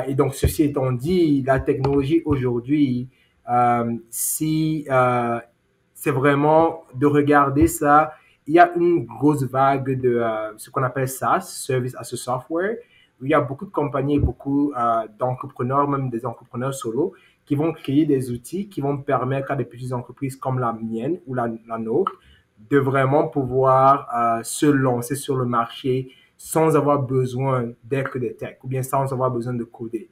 Et donc, ceci étant dit, la technologie aujourd'hui, si c'est vraiment de regarder ça, il y a une grosse vague de ce qu'on appelle SaaS, Service as a Software, où il y a beaucoup de compagnies, beaucoup d'entrepreneurs, même des entrepreneurs solo, qui vont créer des outils qui vont permettre à des petites entreprises comme la mienne ou la nôtre de vraiment pouvoir se lancer sur le marché sans avoir besoin d'être des techs ou bien sans avoir besoin de coder.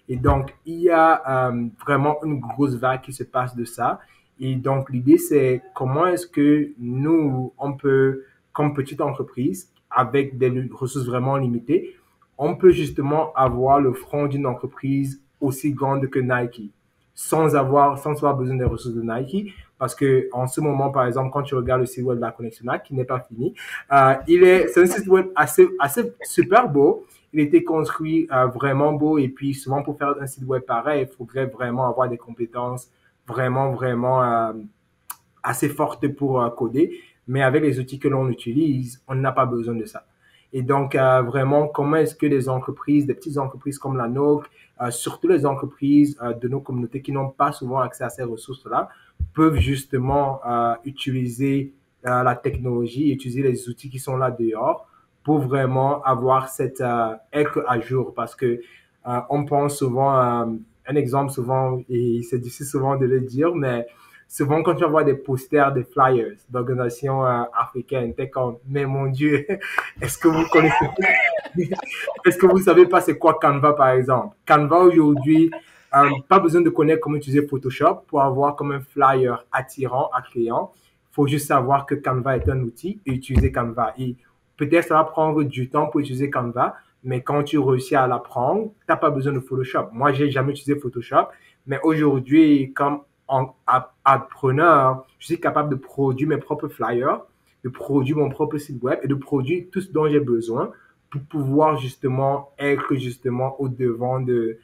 Et donc, il y a vraiment une grosse vague qui se passe de ça. Et donc, l'idée, c'est comment est-ce que nous, on peut, comme petite entreprise, avec des ressources vraiment limitées, on peut justement avoir le front d'une entreprise aussi grande que Nike, sans avoir besoin des ressources de Nike. Parce que en ce moment, par exemple, quand tu regardes le site web de la Connexion, qui n'est pas fini, c'est un site web assez super beau. Il a été construit vraiment beau. Et puis, souvent, pour faire un site web pareil, il faudrait vraiment avoir des compétences vraiment assez fortes pour coder. Mais avec les outils que l'on utilise, on n'a pas besoin de ça. Et donc, vraiment, comment est-ce que les entreprises, des petites entreprises comme la nôtre, surtout les entreprises de nos communautés qui n'ont pas souvent accès à ces ressources-là, peuvent justement utiliser la technologie, utiliser les outils qui sont là dehors pour vraiment avoir être à jour. Parce que on pense souvent, un exemple souvent, et c'est difficile souvent de le dire, mais souvent quand tu vois des posters, des flyers d'organisations africaines, t'es comme, mais mon Dieu, est-ce que vous connaissez, est-ce que vous savez pas c'est quoi Canva par exemple? Canva aujourd'hui, pas besoin de connaître comment utiliser Photoshop pour avoir comme un flyer attirant, attrayant. Il faut juste savoir que Canva est un outil et utiliser Canva. Et peut-être ça va prendre du temps pour utiliser Canva, mais quand tu réussis à l'apprendre, tu n'as pas besoin de Photoshop. Moi, j'ai jamais utilisé Photoshop, mais aujourd'hui, comme appreneur, je suis capable de produire mes propres flyers, de produire mon propre site web et de produire tout ce dont j'ai besoin pour pouvoir justement être justement au devant de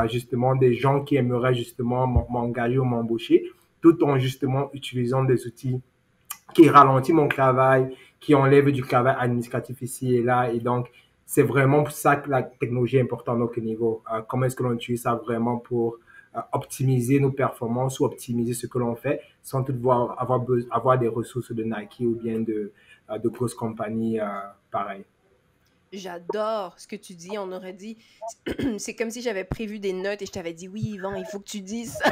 justement des gens qui aimeraient justement m'engager ou m'embaucher, tout en justement utilisant des outils qui ralentissent mon travail, qui enlèvent du travail administratif ici et là. Et donc, c'est vraiment pour ça que la technologie est importante à notre niveau. Comment est-ce que l'on utilise ça vraiment pour optimiser nos performances ou optimiser ce que l'on fait sans toutefois avoir des ressources de Nike ou bien de grosses compagnies pareilles. J'adore ce que tu dis. On aurait dit, c'est comme si j'avais prévu des notes et je t'avais dit, oui, Yvan, il faut que tu dises ça.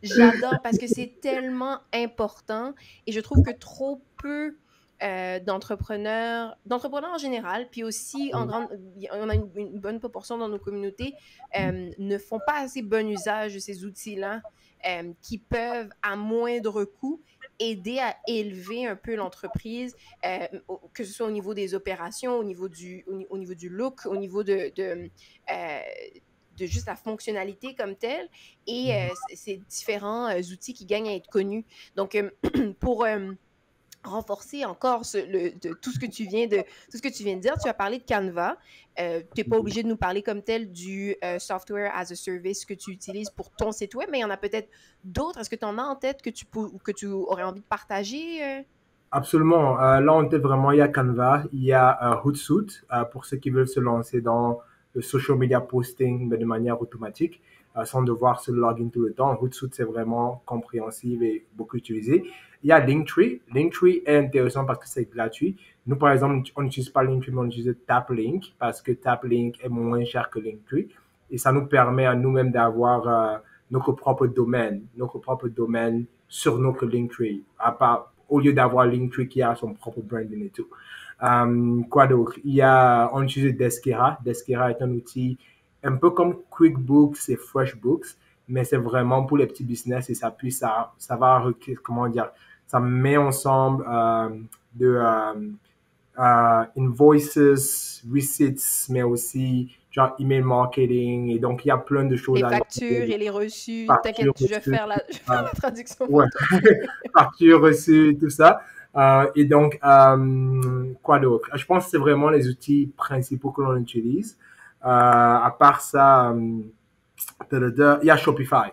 J'adore parce que c'est tellement important et je trouve que trop peu d'entrepreneurs en général, puis aussi en grande, on a une bonne proportion dans nos communautés, ne font pas assez bon usage de ces outils-là qui peuvent, à moindre coût, aider à élever un peu l'entreprise, que ce soit au niveau des opérations, au niveau du look, au niveau de juste la fonctionnalité comme telle, et ces différents outils qui gagnent à être connus. Donc, pour renforcer encore tout ce que tu viens de dire. Tu as parlé de Canva. Tu n'es pas obligé de nous parler comme tel du software as a service que tu utilises pour ton site web, mais il y en a peut-être d'autres. Est-ce que tu en as en tête que tu aurais envie de partager? Absolument. Là, on était vraiment, il y a Canva, il y a Hootsuite pour ceux qui veulent se lancer dans le social media posting, mais de manière automatique, sans devoir se login tout le temps. Hootsuite, c'est vraiment compréhensible et beaucoup utilisé. Il y a Linktree. Linktree est intéressant parce que c'est gratuit. Nous, par exemple, on n'utilise pas Linktree, mais on utilise TapLink parce que TapLink est moins cher que Linktree. Et ça nous permet à nous-mêmes d'avoir notre propre domaine sur notre Linktree. À part, au lieu d'avoir Linktree qui a son propre branding et tout. Quoi d'autre? On utilise Deskera. Deskera est un outil un peu comme QuickBooks et FreshBooks, mais c'est vraiment pour les petits business et ça va, comment dire, ça met ensemble invoices, receipts, mais aussi genre email marketing. Et donc, il y a plein de choses Les à factures et les reçus. factures T'inquiète, je vais reçues, faire la traduction ouais, pour toi. factures reçues, tout ça. Et donc, quoi d'autre? Je pense que c'est vraiment les outils principaux que l'on utilise. À part ça, il y a Shopify.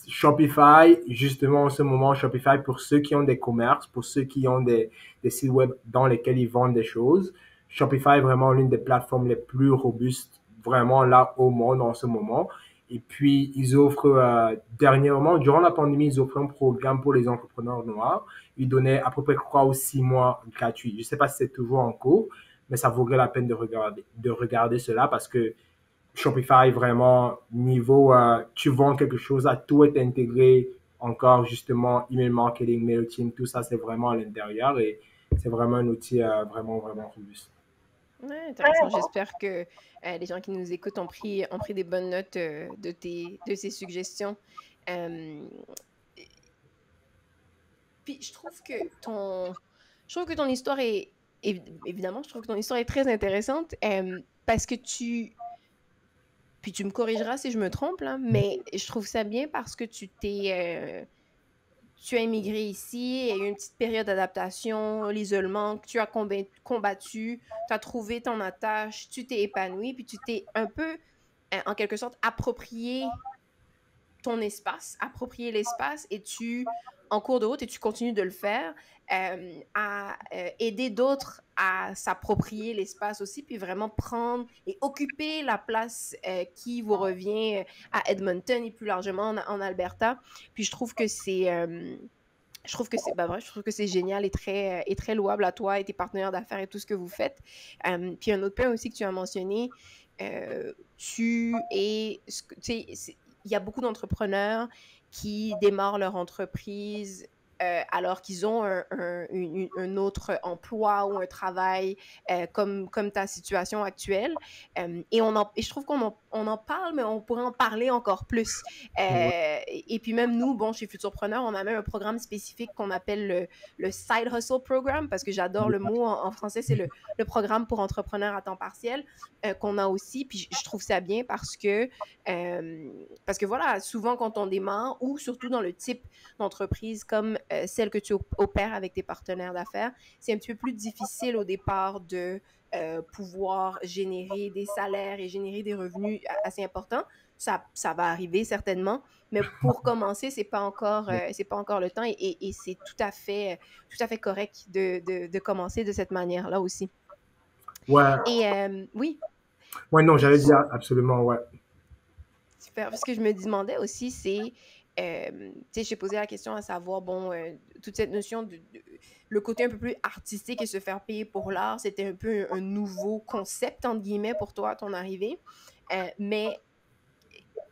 Shopify, justement, en ce moment, Shopify, pour ceux qui ont des commerces, pour ceux qui ont des sites web dans lesquels ils vendent des choses, Shopify est vraiment l'une des plateformes les plus robustes, vraiment là au monde en ce moment. Et puis, ils offrent, dernièrement, durant la pandémie, ils offrent un programme pour les entrepreneurs noirs. Ils donnaient à peu près 3 ou 6 mois gratuits. Je ne sais pas si c'est toujours en cours, mais ça vaudrait la peine de regarder cela parce que Shopify, vraiment, niveau, tu vends quelque chose, à tout est intégré. Encore, justement, email marketing, MailChimp, tout ça, c'est vraiment à l'intérieur et c'est vraiment un outil vraiment, vraiment robuste. Ouais, intéressant. J'espère que les gens qui nous écoutent ont pris des bonnes notes de ces suggestions. Euh, Puis je trouve que ton histoire évidemment, je trouve que ton histoire est très intéressante parce que puis tu me corrigeras si je me trompe, là, mais je trouve ça bien parce que tu as immigré ici, il y a eu une petite période d'adaptation, l'isolement, que tu as combattu, tu as trouvé ton attache, tu t'es épanoui, puis tu t'es un peu, en quelque sorte, approprié ton espace, approprier l'espace et en cours de route, et tu continues de le faire, à aider d'autres à s'approprier l'espace aussi, puis vraiment prendre et occuper la place qui vous revient à Edmonton et plus largement en Alberta. Puis je trouve que c'est génial et très louable à toi et tes partenaires d'affaires et tout ce que vous faites. Puis un autre point aussi que tu as mentionné, il y a beaucoup d'entrepreneurs qui démarrent leur entreprise alors qu'ils ont un autre emploi ou un travail comme ta situation actuelle. Et je trouve on en parle, mais on pourrait en parler encore plus. Et puis même nous, bon, chez Futurpreneur, on a même un programme spécifique qu'on appelle le Side Hustle Program, parce que j'adore le mot en français, c'est le programme pour entrepreneurs à temps partiel qu'on a aussi. Puis je trouve ça bien parce que voilà, souvent quand on démarre, ou surtout dans le type d'entreprise comme celle que tu opères avec tes partenaires d'affaires, c'est un petit peu plus difficile au départ de pouvoir générer des salaires et générer des revenus assez importants. Ça va arriver certainement, mais pour commencer, c'est pas encore le temps et c'est tout à fait correct de commencer de cette manière-là aussi. Ouais, Et oui, ouais, non, j'allais dire absolument, ouais. super. Ce que je me demandais aussi, c'est, tu sais, j'ai posé la question à savoir, bon, toute cette notion le côté un peu plus artistique et se faire payer pour l'art, c'était un peu un nouveau concept, entre guillemets, pour toi, à ton arrivée. Mais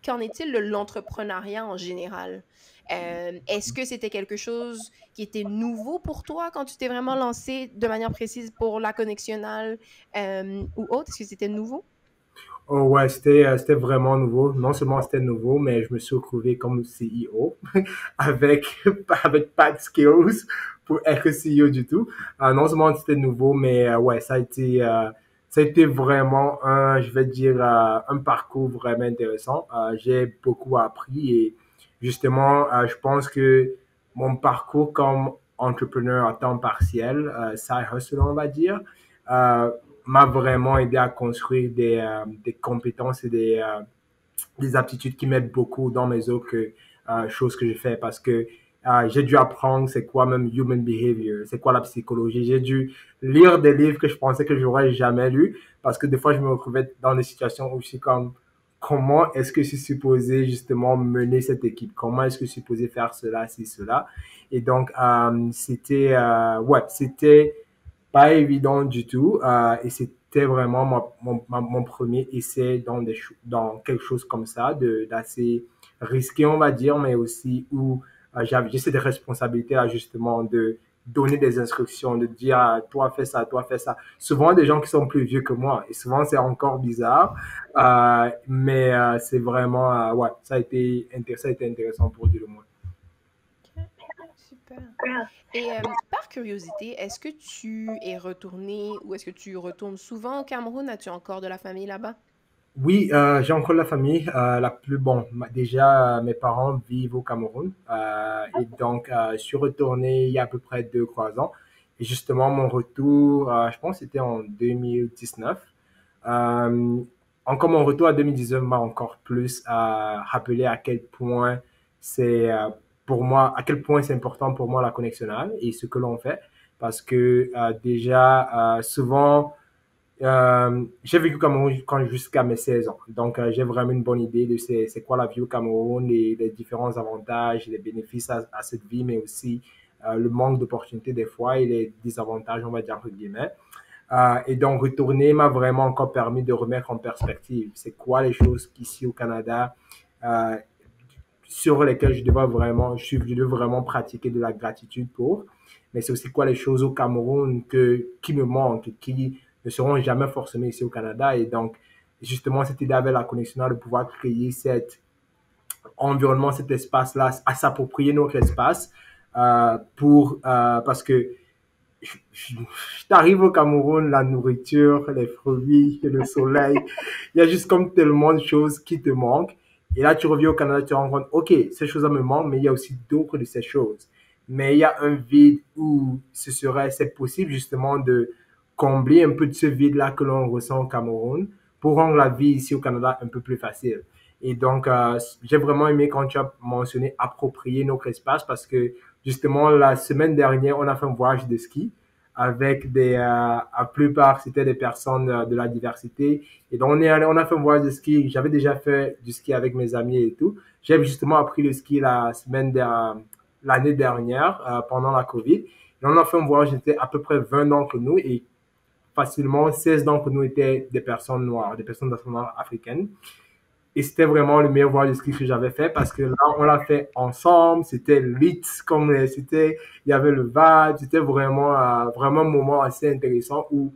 qu'en est-il de l'entrepreneuriat en général? Est-ce que c'était quelque chose qui était nouveau pour toi quand tu t'es vraiment lancé de manière précise pour la connexionale ou autre? Est-ce que c'était nouveau? Oh ouais, c'était vraiment nouveau. Non seulement c'était nouveau, mais je me suis retrouvé comme CEO avec, avec pas de skills pour être CEO du tout. Non seulement c'était nouveau, mais ouais, ça a été vraiment je vais dire, un parcours vraiment intéressant. J'ai beaucoup appris et justement, je pense que mon parcours comme entrepreneur à temps partiel, side hustle, on va dire, euh, m'a vraiment aidé à construire des compétences et des aptitudes qui m'aident beaucoup dans mes autres choses que je fais parce que j'ai dû apprendre c'est quoi même human behavior, c'est quoi la psychologie. J'ai dû lire des livres que je pensais que j'aurais jamais lus parce que des fois je me retrouvais dans des situations où je suis comme comment est-ce que je suis supposé justement mener cette équipe, comment est-ce que je suis supposé faire cela, ci, cela. Et donc c'était pas évident du tout. Et c'était vraiment mon premier essai dans quelque chose comme ça, d'assez risqué, on va dire, mais aussi où j'ai cette responsabilité-là, justement, de donner des instructions, de dire, toi, fais ça, toi, fais ça. Souvent, des gens qui sont plus vieux que moi. Et souvent, c'est encore bizarre. Mais c'est vraiment, ouais, ça a été intéressant pour dire le moins. Ok, super. Et par curiosité, est-ce que tu es retourné ou est-ce que tu retournes souvent au Cameroun? As-tu encore de la famille là-bas? Oui, j'ai encore la famille. Déjà, mes parents vivent au Cameroun. Et donc, je suis retourné il y a à peu près 2, 3 ans. Et justement, mon retour, je pense que c'était en 2019. Euh, Encore mon retour à 2019 m'a encore plus rappelé à quel point c'est pour moi, à quel point c'est important pour moi la connexionnale et ce que l'on fait. Parce que déjà, souvent, j'ai vécu au Cameroun jusqu'à mes 16 ans. Donc, j'ai vraiment une bonne idée de c'est quoi la vie au Cameroun, les différents avantages, les bénéfices à cette vie, mais aussi le manque d'opportunités des fois et les désavantages, on va dire, entre guillemets. Et donc, retourner m'a vraiment encore permis de remettre en perspective. C'est quoi les choses qu'ici au Canada, euh, sur lesquelles je devais vraiment pratiquer de la gratitude pour. Mais c'est aussi quoi les choses au Cameroun qui me manquent, qui ne seront jamais forcément ici au Canada. Et donc, justement, cette idée avec la connexion de pouvoir créer cet environnement, cet espace-là, à s'approprier notre espace parce que je t'arrive au Cameroun, la nourriture, les fruits, le soleil, il y a juste comme tellement de choses qui te manquent. Et là, tu reviens au Canada, tu te rends compte, OK, ces choses-là me manquent, mais il y a aussi d'autres de ces choses. Mais il y a un vide où c'est possible justement de combler un peu de ce vide-là que l'on ressent au Cameroun pour rendre la vie ici au Canada un peu plus facile. Et donc, j'ai vraiment aimé quand tu as mentionné approprier notre espace parce que justement, la semaine dernière, on a fait un voyage de ski avec la plupart, c'était des personnes de la diversité. Et donc, on a fait un voyage de ski. J'avais déjà fait du ski avec mes amis et tout. J'ai justement appris le ski l'année dernière, pendant la COVID. Et on a fait un voyage, c'était à peu près 20 d'entre nous et facilement 16 d'entre nous étaient des personnes noires, des personnes d'ascendance africaine. Et c'était vraiment le meilleur voyage de ski que j'avais fait parce que là, on l'a fait ensemble. C'était lit, il y avait le vibe. C'était vraiment un moment assez intéressant où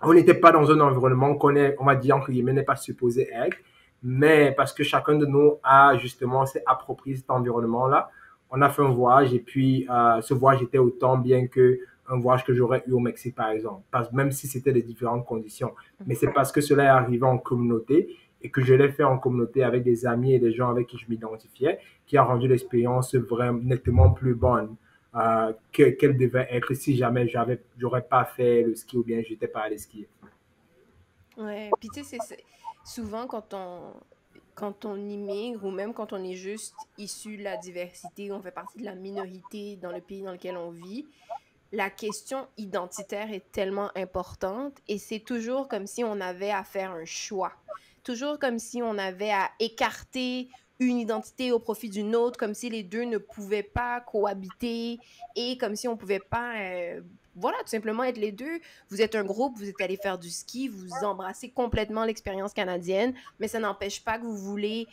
on n'était pas dans un environnement on va dire, entre guillemets, n'est pas supposé être. Mais parce que chacun de nous a justement s'est approprié cet environnement-là, on a fait un voyage et puis ce voyage était autant bien que un voyage que j'aurais eu au Mexique, par exemple. Même si c'était des différentes conditions. Mais c'est parce que cela est arrivé en communauté et que je l'ai fait en communauté avec des amis et des gens avec qui je m'identifiais, qui a rendu l'expérience vraiment nettement plus bonne qu'elle devait être si jamais j'aurais pas fait le ski ou bien j'étais pas allé skier. Ouais, puis tu sais, souvent quand on immigre ou même quand on est juste issu de la diversité, on fait partie de la minorité dans le pays dans lequel on vit, la question identitaire est tellement importante et c'est toujours comme si on avait à faire un choix. Toujours comme si on avait à écarter une identité au profit d'une autre, comme si les deux ne pouvaient pas cohabiter et comme si on ne pouvait pas voilà, tout simplement être les deux. Vous êtes un groupe, vous êtes allé faire du ski, vous embrassez complètement l'expérience canadienne, mais ça n'empêche pas que vous voulez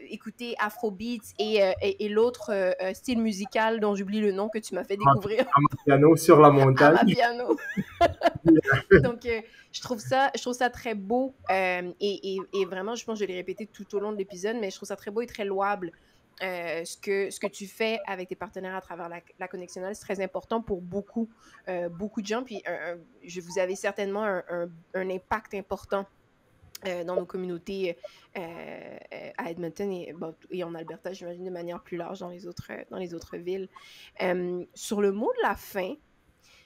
écouter Afrobeats et l'autre style musical dont j'oublie le nom que tu m'as fait découvrir. Piano sur la montagne. Amapiano. Donc, je trouve ça très beau et vraiment, je pense que je l'ai répété tout au long de l'épisode, mais je trouve ça très beau et très louable. Ce que tu fais avec tes partenaires à travers la connectionnelle, c'est très important pour beaucoup de gens. Puis, vous avez certainement un impact important dans nos communautés à Edmonton et en Alberta, j'imagine, de manière plus large dans les autres villes. Sur le mot de la fin,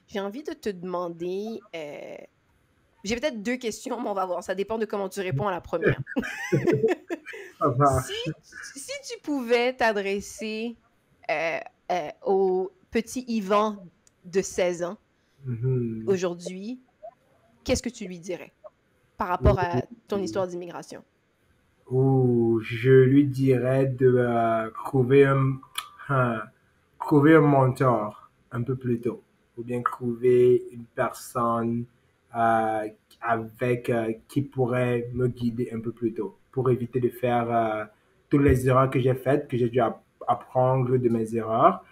j'ai envie de te demander. J'ai peut-être 2 questions, mais on va voir. Ça dépend de comment tu réponds à la première. Ça Si, marche. si tu pouvais t'adresser au petit Yvan de 16 ans Mhm. aujourd'hui, qu'est-ce que tu lui dirais par rapport à ton histoire d'immigration? Ou je lui dirais de un- trouver un mentor un peu plus tôt, ou bien trouver une personne euh, avec qui pourrait me guider un peu plus tôt, pour éviter de faire toutes les erreurs que j'ai faites, que j'ai dû apprendre de mes erreurs.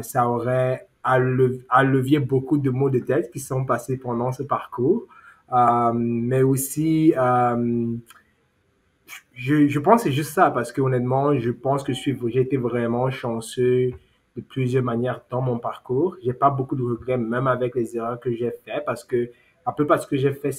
Ça aurait allevié beaucoup de maux de tête qui sont passés pendant ce parcours. Mais aussi, je pense que c'est juste ça, parce que honnêtement, je pense que j'ai été vraiment chanceux de plusieurs manières dans mon parcours. J'ai pas beaucoup de regrets, même avec les erreurs que j'ai faites, parce que un peu parce que j'ai fait,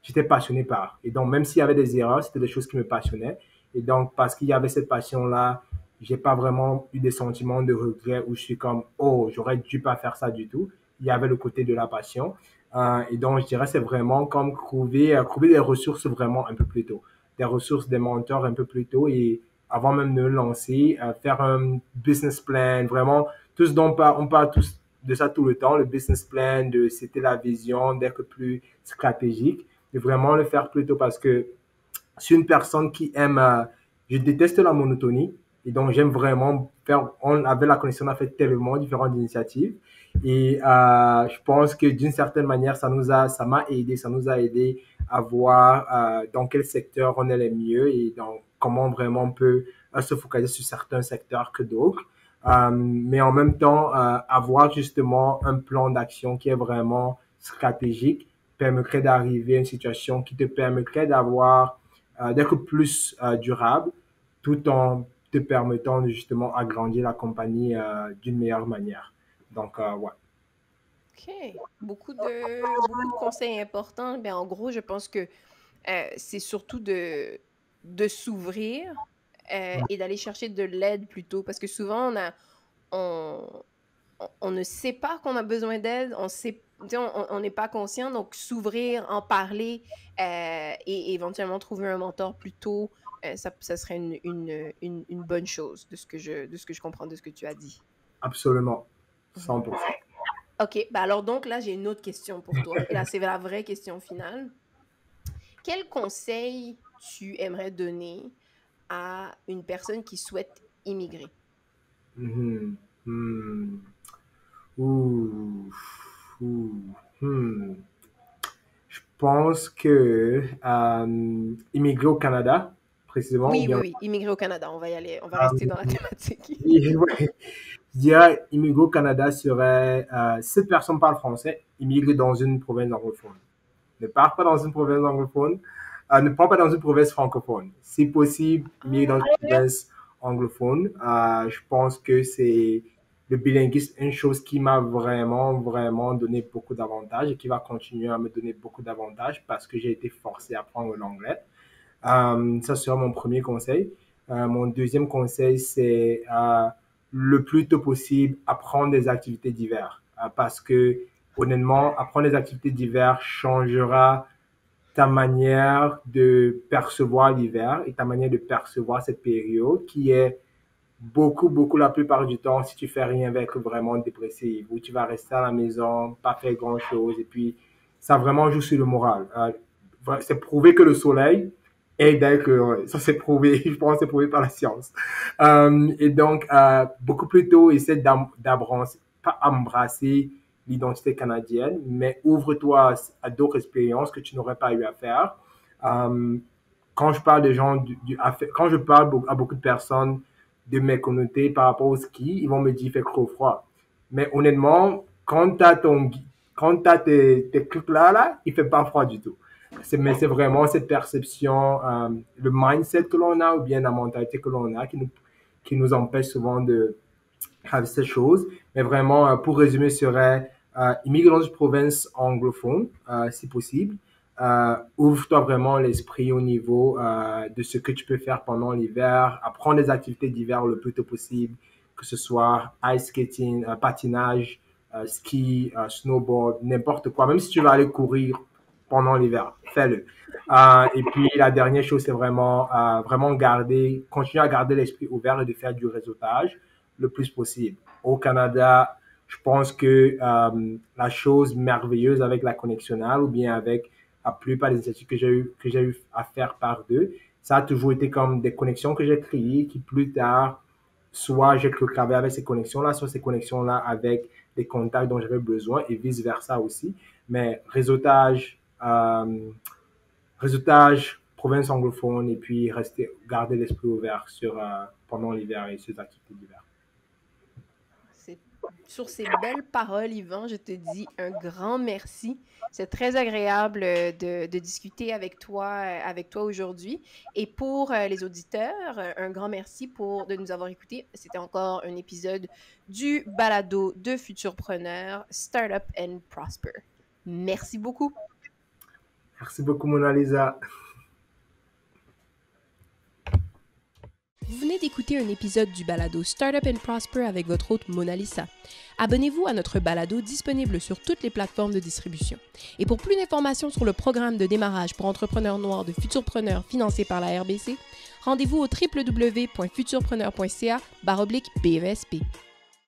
j'étais passionné par. Et donc, même s'il y avait des erreurs, c'était des choses qui me passionnaient. Et donc, parce qu'il y avait cette passion-là, j'ai pas vraiment eu des sentiments de regret où je suis comme, oh, j'aurais dû pas faire ça du tout. Il y avait le côté de la passion. Et donc, je dirais, c'est vraiment comme trouver des ressources vraiment un peu plus tôt, des ressources, des mentors un peu plus tôt et avant même de le lancer, faire un business plan, vraiment, tout ce dont on parle tous de ça tout le temps, le business plan, c'était la vision, d'être plus stratégique, de vraiment le faire plus tôt parce que je suis une personne qui aime, je déteste la monotonie et donc j'aime vraiment faire, avec la connexion, on a fait tellement différentes initiatives et je pense que d'une certaine manière, ça m'a aidé, ça nous a aidé à voir dans quel secteur on est le mieux et dans comment vraiment on peut se focaliser sur certains secteurs que d'autres. Mais en même temps, avoir justement un plan d'action qui est vraiment stratégique permettrait d'arriver à une situation qui te permettrait d'être plus durable tout en te permettant de justement agrandir la compagnie d'une meilleure manière. Donc, ouais. OK. Beaucoup de conseils importants. Ben, en gros, je pense que c'est surtout de s'ouvrir et d'aller chercher de l'aide plutôt. Parce que souvent, on, on ne sait pas qu'on a besoin d'aide, on n'est pas conscient, donc s'ouvrir, en parler et éventuellement trouver un mentor plus tôt, ça serait une bonne chose de ce que je comprends de ce que tu as dit. Absolument. Mhm. 100%. OK, bah alors donc là, j'ai une autre question pour toi. Et là, c'est la vraie question finale. Quel conseil tu aimerais donner à une personne qui souhaite immigrer? Mhm. Hmm. Ouh. Ouh. Hmm. Je pense que immigrer au Canada, précisément, ou Oui, oui, bien oui, immigrer au Canada, on va y aller, on va rester dans la thématique. ouais, je dirais immigrer au Canada serait, si personne parle français, immigrer dans une province anglophone. Ne pars pas dans une province anglophone, ne pars pas dans une province francophone. Si possible, immigrer dans une province anglophone. Je pense que c'est le bilinguisme, une chose qui m'a vraiment, vraiment donné beaucoup d'avantages et qui va continuer à me donner beaucoup d'avantages parce que j'ai été forcé à apprendre l'anglais. Ça sera mon premier conseil. Mon deuxième conseil, c'est le plus tôt possible apprendre des activités diverses. Parce que honnêtement, apprendre des activités diverses changera ta manière de percevoir l'hiver et ta manière de percevoir cette période qui est beaucoup, beaucoup la plupart du temps, si tu fais rien, va être vraiment dépressif ou tu vas rester à la maison, pas faire grand chose et puis ça vraiment joue sur le moral. C'est prouvé que le soleil aide à être heureux. Ça, c'est prouvé. Je pense que c'est prouvé par la science. Et donc, beaucoup plus tôt, essaie d'embrasser, pas embrasser l'identité canadienne, mais ouvre-toi à d'autres expériences que tu n'aurais pas eu à faire. Quand je parle quand je parle à beaucoup de personnes de mes communautés par rapport au ski, ils vont me dire il fait trop froid. Mais honnêtement, quand tu as tes trucs là, il fait pas froid du tout. Mais c'est vraiment cette perception, le mindset que l'on a ou bien la mentalité que l'on a qui nous empêche souvent de faire ces choses. Mais vraiment, pour résumer, serait immigrer dans une province anglophone, si possible. Ouvre-toi vraiment l'esprit au niveau de ce que tu peux faire pendant l'hiver. Apprends des activités d'hiver le plus tôt possible, que ce soit ice skating, patinage, ski, snowboard, n'importe quoi. Même si tu vas aller courir pendant l'hiver, fais-le. Et puis la dernière chose, c'est vraiment, continuer à garder l'esprit ouvert et de faire du réseautage le plus possible. Au Canada, je pense que la chose merveilleuse avec la connexionnale ou bien avec la plupart des initiatives que j'ai eu à faire par deux, ça a toujours été comme des connexions que j'ai créées qui plus tard, soit j'ai travaillé avec ces connexions-là, soit ces connexions-là avec les contacts dont j'avais besoin et vice-versa aussi. Mais réseautage, province anglophone et puis garder l'esprit ouvert pendant l'hiver et ces activités d'hiver. Sur ces belles paroles, Yvan, je te dis un grand merci. C'est très agréable de discuter avec toi aujourd'hui. Et pour les auditeurs, un grand merci de nous avoir écoutés. C'était encore un épisode du balado de Futurpreneurs, Startup and Prosper. Merci beaucoup. Merci beaucoup, Mona Lisa. Vous venez d'écouter un épisode du balado Startup and Prosper avec votre hôte Mona Lisa. Abonnez-vous à notre balado disponible sur toutes les plateformes de distribution. Et pour plus d'informations sur le programme de démarrage pour entrepreneurs noirs de Futurpreneurs financé par la RBC, rendez-vous au www.futurpreneur.ca/BESP.